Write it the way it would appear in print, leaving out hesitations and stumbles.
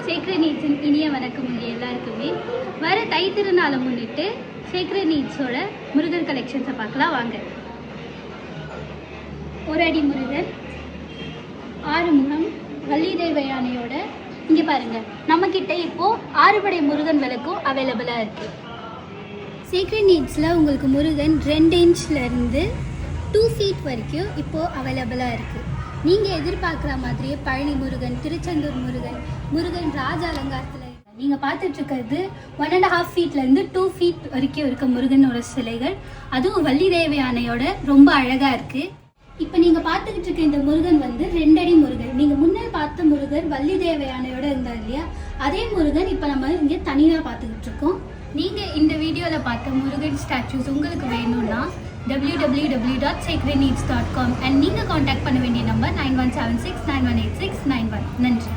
Sacred நீட்ஸின் இனிய வணக்கம் உங்கள் எல்லாருக்குமே. வர தை திருநாளை முன்னிட்டு சேக்ரட் நீட்ஸோட முருகன் கலெக்ஷன்ஸை பார்க்கலாம் வாங்க. ஒரு அடி முருகன், ஆறுமுகம், வள்ளி தெய்வ யானையோட இங்கே பாருங்கள், நம்மக்கிட்ட இப்போது 6 படை முருகன் விளக்கும் அவைலபிளாக இருக்குது. சேக்ரட் நீட்ஸில் உங்களுக்கு முருகன் 2 இன்ச்லேருந்து 2 feet வரைக்கும் இப்போது அவைலபிளாக இருக்குது. நீங்கள் எதிர்பார்க்குற மாதிரியே பழனி முருகன், திருச்செந்தூர் முருகன், முருகன் ராஜ அலங்காரத்தில் நீங்கள் பார்த்துட்ருக்கிறது 1.5 feetலேருந்து 2 feet வரைக்கும் இருக்க முருகனோட சிலைகள். அதுவும் வள்ளி தெய்வ யானையோட ரொம்ப அழகாக இருக்குது. இப்போ நீங்கள் பார்த்துக்கிட்டு இருக்க இந்த முருகன் வந்து 2 அடி முருகன். நீங்கள் முன்னே பார்த்த முருகன் வள்ளி தெய்வ யானையோட இருந்தார் இல்லையா, அதே முருகன் இப்போ நம்ம இங்கே தனியாக பார்த்துக்கிட்டு இருக்கோம். நீங்கள் இந்த வீடியோவில் பார்த்த முருகன் ஸ்டாச்சூஸ் உங்களுக்கு வேணும்னா www.sacredneeds.com and நீங்கள் காண்டாக்ட் பண்ண வேண்டிய நம்பர் 9176918691. நன்றி.